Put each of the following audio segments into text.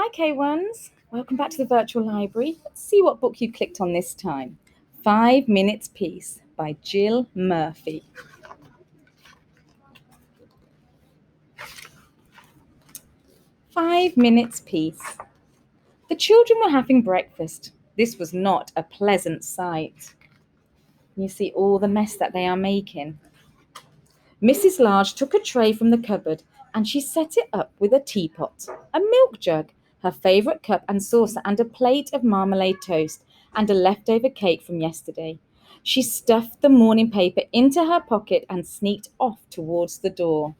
Hi, K1s. Welcome back to the virtual library. Let's see what book you clicked on this time. 5 Minutes Peace by Jill Murphy. 5 Minutes Peace. The children were having breakfast. This was not a pleasant sight. You see all the mess that they are making. Mrs. Large took a tray from the cupboard and she set it up with a teapot, a milk jug, her favourite cup and saucer, and a plate of marmalade toast and a leftover cake from yesterday. She stuffed the morning paper into her pocket and sneaked off towards the door.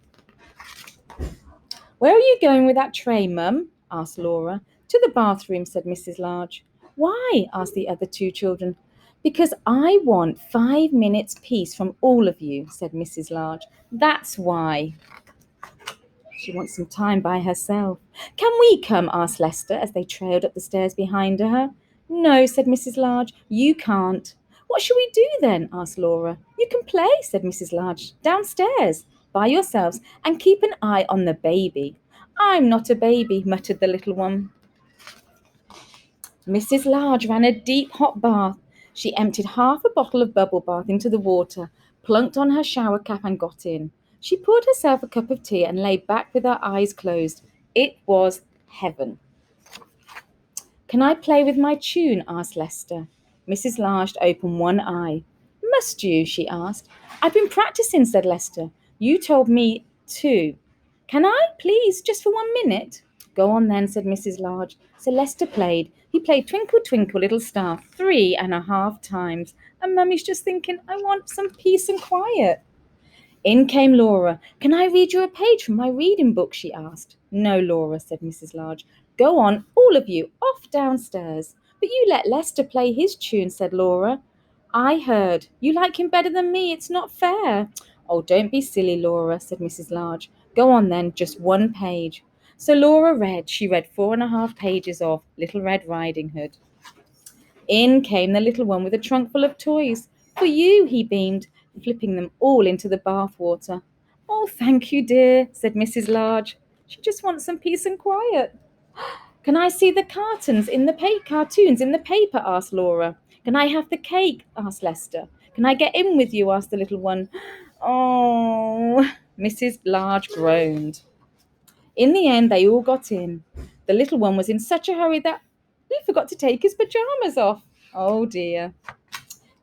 "Where are you going with that tray, Mum?" asked Laura. "To the bathroom," said Mrs. Large. "Why?" asked the other two children. "Because I want 5 minutes peace from all of you," said Mrs. Large. "That's why." She wants some time by herself. "Can we come?" asked Lester as they trailed up the stairs behind her. "No," said Mrs. Large, "you can't." "What shall we do then?" asked Laura. "You can play," said Mrs. Large, "downstairs by yourselves, and keep an eye on the baby." "I'm not a baby," muttered the little one. Mrs. Large ran a deep hot bath. She emptied half a bottle of bubble bath into the water, plunked on her shower cap and got in. She poured herself a cup of tea and lay back with her eyes closed. It was heaven. "Can I play with my tune?" asked Lester. Mrs. Large opened one eye. "Must you?" she asked. "I've been practicing," said Lester. "You told me to." "Can I, please, just for 1 minute?" "Go on then," said Mrs. Large. So Lester played. He played Twinkle, Twinkle, Little Star 3.5 times. And Mummy's just thinking, I want some peace and quiet. In came Laura. "Can I read you a page from my reading book?" she asked. "No, Laura," said Mrs. Large. "Go on, all of you, off downstairs." "But you let Lester play his tune," said Laura. "I heard. You like him better than me. It's not fair." "Oh, don't be silly, Laura," said Mrs. Large. "Go on then, just one page." So Laura read. She read 4.5 pages of Little Red Riding Hood. In came the little one with a trunk full of toys. "For you," he beamed, flipping them all into the bath water. "Oh, thank you, dear," said Mrs. Large. She just wants some peace and quiet. "Can I see the cartoons in the paper?" asked Laura. "Can I have the cake?" asked Lester. "Can I get in with you?" asked the little one. "Oh," Mrs. Large groaned. In the end, they all got in. The little one was in such a hurry that he forgot to take his pajamas off. Oh dear.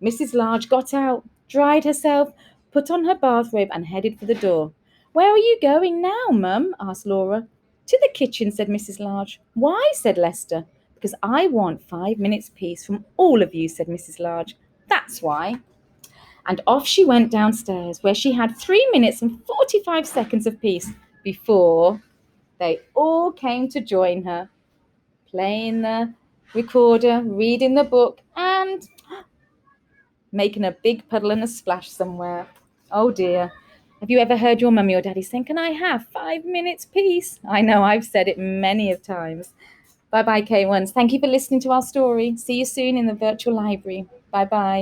Mrs. Large got out, dried herself, put on her bathrobe, and headed for the door. "Where are you going now, Mum?" asked Laura. "To the kitchen," said Mrs. Large. "Why?" said Lester. "Because I want 5 minutes peace from all of you," said Mrs. Large. "That's why." And off she went downstairs, where she had 3 minutes and 45 seconds of peace before they all came to join her, playing the recorder, reading the book, and making a big puddle and a splash somewhere. Oh dear. Have you ever heard your mummy or daddy saying, "Can I have 5 minutes peace?" I know I've said it many of times. Bye-bye, K1s. Thank you for listening to our story. See you soon in the virtual library. Bye-bye.